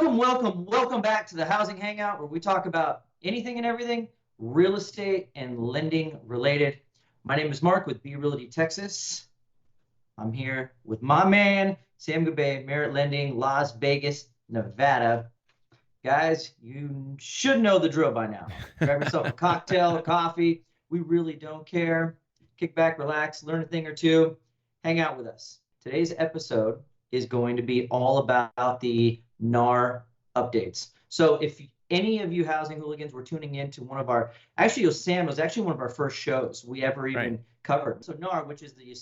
Welcome back to the Housing Hangout, where we talk about anything and everything real estate and lending related. My name is Mark with B Realty Texas. I'm here with my man, Sam Gabay, Merit Lending, Las Vegas, Nevada. Guys, you should know the drill by now. Grab yourself a cocktail, a coffee. We really don't care. Kick back, relax, learn a thing or two, hang out with us. Today's episode is going to be all about the NAR updates. So if any of you housing hooligans were tuning in to one of our, Sam was actually one of our first shows we ever even covered. So NAR, which is the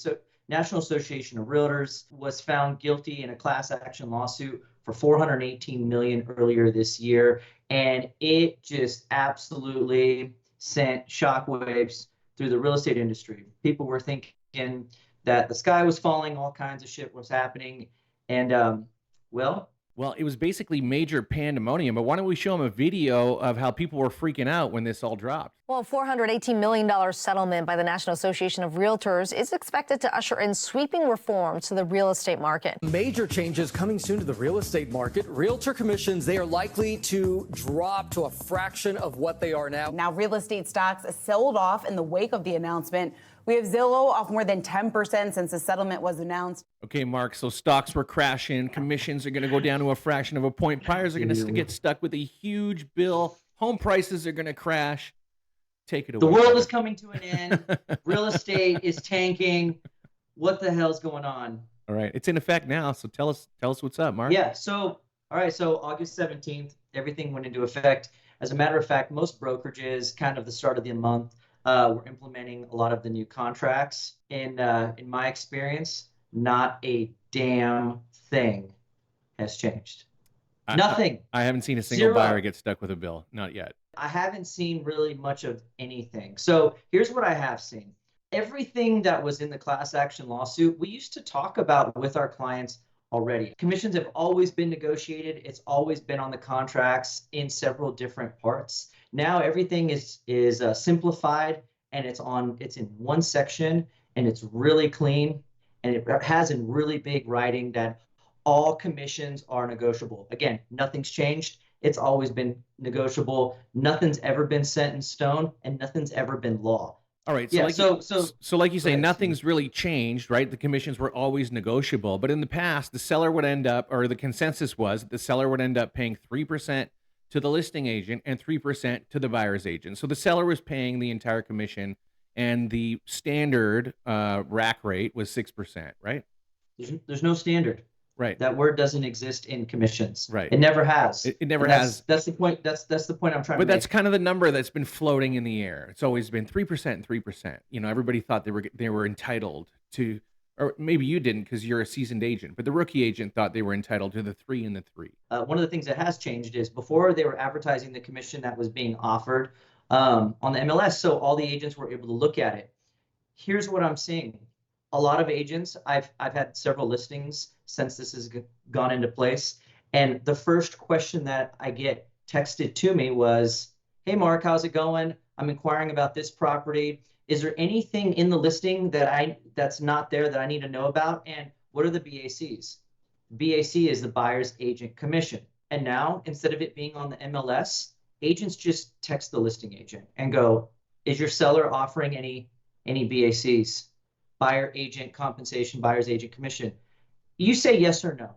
National Association of Realtors, was found guilty in a class action lawsuit for $418 million earlier this year. And it just absolutely sent shockwaves through the real estate industry. People were thinking that the sky was falling, all kinds of shit was happening. And well, it was basically major pandemonium, but why don't we show them a video of how people were freaking out when this all dropped? Well, a $418 million settlement by the National Association of Realtors is expected to usher in sweeping reforms to the real estate market. Major changes coming soon to the real estate market. Realtor commissions, they are likely to drop to a fraction of what they are now. Now, real estate stocks sold off in the wake of the announcement. We have Zillow off more than 10% since the settlement was announced. Okay, Mark, so stocks were crashing. Commissions are going to go down to a fraction of a point. Buyers are going to get stuck with a huge bill. Home prices are going to crash. Take it away. The world is coming to an end. Real estate is tanking. What the hell's going on? All right, it's in effect now, so tell us what's up, Mark. Yeah, so August 17th, everything went into effect. As a matter of fact, most brokerages, kind of the start of the month, we're implementing a lot of the new contracts. In my experience, not a damn thing has changed. Nothing. I haven't seen a single buyer get stuck with a bill. Not yet. I haven't seen really much of anything. So here's what I have seen. Everything that was in the class action lawsuit, we used to talk about with our clients already. Commissions have always been negotiated. It's always been on the contracts in several different parts. Now everything is simplified, and it's in one section, and it's really clean, and it has in really big writing that all commissions are negotiable. Again, nothing's changed. It's always been negotiable. Nothing's ever been set in stone, and nothing's ever been law. All right. So like you say, nothing's really changed, right? The commissions were always negotiable, but in the past, the seller would end up, or the consensus was, the seller would end up paying 3% to the listing agent and 3% to the buyer's agent. So the seller was paying the entire commission, and the standard rack rate was 6%, right? There's no standard. Right. That word doesn't exist in commissions. Right. It never has. It never has. That's the point. That's the point I'm trying to make. But that's kind of the number that's been floating in the air. It's always been 3% and 3%. You know, everybody thought they were entitled to, or maybe you didn't because you're a seasoned agent, but the rookie agent thought they were entitled to the 3 and the 3. One of the things that has changed is before they were advertising the commission that was being offered on the MLS, so all the agents were able to look at it. Here's what I'm seeing. A lot of agents, I've had several listings since this has gone into place. And the first question that I get texted to me was, "Hey, Mark, how's it going? I'm inquiring about this property. Is there anything in the listing that's not there that I need to know about? And what are the BACs?" BAC is the buyer's agent commission. And now, instead of it being on the MLS, agents just text the listing agent and go, "Is your seller offering any BACs? Buyer agent compensation, buyer's agent commission?" You say yes or no.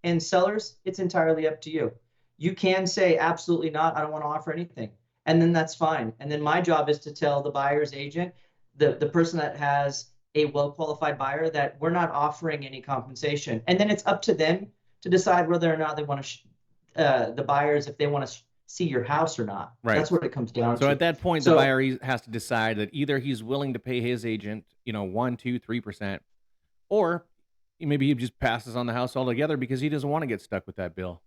And sellers, it's entirely up to you. You can say absolutely not, I don't want to offer anything. And then that's fine. And then my job is to tell the buyer's agent, the person that has a well-qualified buyer, that we're not offering any compensation. And then it's up to them to decide whether or not they want to, the buyers, if they want to see your house or not. Right. That's what it comes down to. So at that point, the buyer has to decide that either he's willing to pay his agent, 1, 2, 3%, or maybe he just passes on the house altogether because he doesn't want to get stuck with that bill.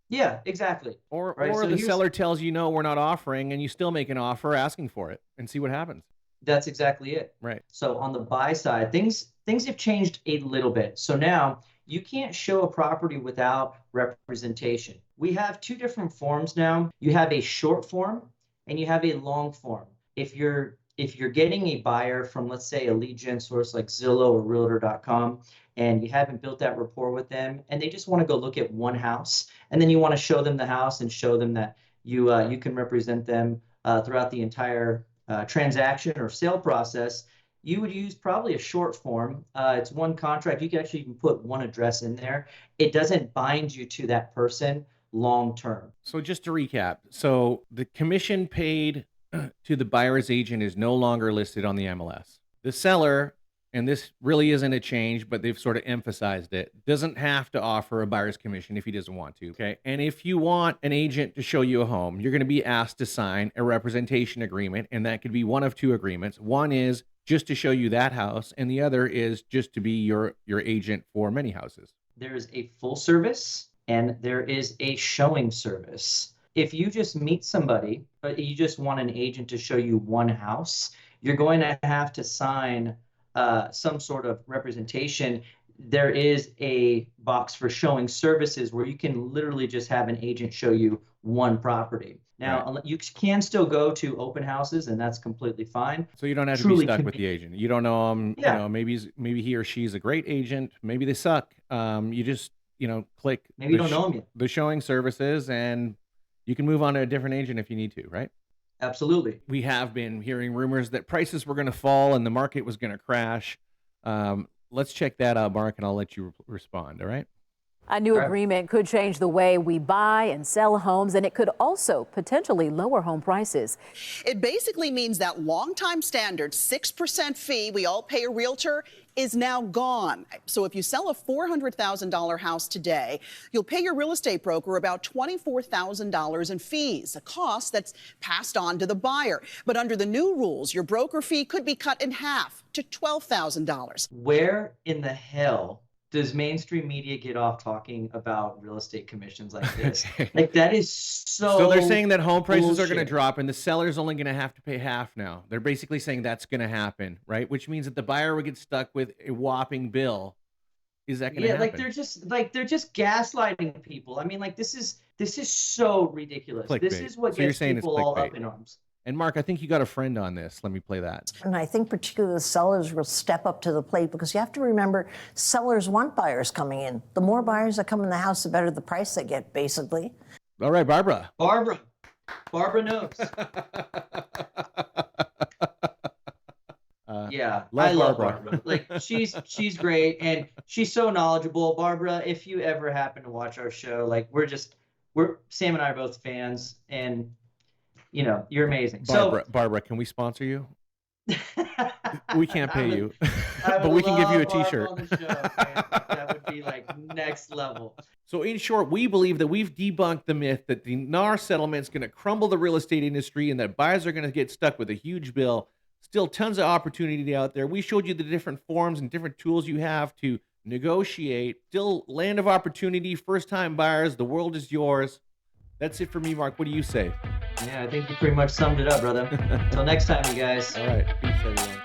Yeah, exactly. Or the seller tells you, no, we're not offering, and you still make an offer asking for it and see what happens. That's exactly it. Right. So on the buy side, things have changed a little bit. So now you can't show a property without representation. We have 2 different forms now. You have a short form and you have a long form. If you're if you're getting a buyer from, let's say, a lead gen source like Zillow or Realtor.com, and you haven't built that rapport with them, and they just want to go look at one house, and then you want to show them the house and show them that you can represent them throughout the entire transaction or sale process, you would use probably a short form. It's one contract. You can actually even put one address in there. It doesn't bind you to that person long term. So just to recap, so the commission paid to the buyer's agent is no longer listed on the MLS. The seller, and this really isn't a change, but they've sort of emphasized it, doesn't have to offer a buyer's commission if he doesn't want to, okay? And if you want an agent to show you a home, you're gonna be asked to sign a representation agreement, and that could be one of two agreements. One is just to show you that house, and the other is just to be your agent for many houses. There is a full service and there is a showing service. If you just meet somebody, but you just want an agent to show you one house, you're going to have to sign some sort of representation. There is a box for showing services where you can literally just have an agent show you one property. Now, right. You can still go to open houses, and that's completely fine. So you don't have to be stuck with the agent. You don't know, you know, maybe he or she's a great agent. Maybe they suck. You just, click. Maybe you don't know them yet. The showing services, and you can move on to a different agent if you need to, right? Absolutely. We have been hearing rumors that prices were going to fall and the market was going to crash. Let's check that out, Mark, and I'll let you respond, all right? A new agreement could change the way we buy and sell homes, and it could also potentially lower home prices. It basically means that longtime standard 6% fee we all pay a realtor is now gone. So if you sell a $400,000 house today, you'll pay your real estate broker about $24,000 in fees, a cost that's passed on to the buyer. But under the new rules, your broker fee could be cut in half to $12,000. Where in the hell does mainstream media get off talking about real estate commissions like this? Like, that is so they're saying that home prices bullshit. are going to drop and the seller's only going to have to pay half now. They're basically saying that's going to happen, right? Which means that the buyer would get stuck with a whopping bill. Is that going to happen? Like they're just gaslighting people. I mean, like, this is so ridiculous. Clickbait. This is what gets people all up in arms. And Mark, I think you got a friend on this. Let me play that. And I think particularly the sellers will step up to the plate, because you have to remember, sellers want buyers coming in. The more buyers that come in the house, the better the price they get, basically. All right, Barbara. Barbara knows. Yeah, I love Barbara. Like, she's great, and she's so knowledgeable. Barbara, if you ever happen to watch our show, like, Sam and I are both fans, and you're amazing. Barbara, can we sponsor you? We can't pay you, but we can give you a t-shirt. On the show, that would be like next level. So in short, we believe that we've debunked the myth that the NAR settlement is going to crumble the real estate industry and that buyers are going to get stuck with a huge bill. Still tons of opportunity out there. We showed you the different forms and different tools you have to negotiate. Still land of opportunity, first-time buyers. The world is yours. That's it for me, Mark. What do you say? Yeah, I think you pretty much summed it up, brother. Until next time, you guys. All right. Peace, everyone.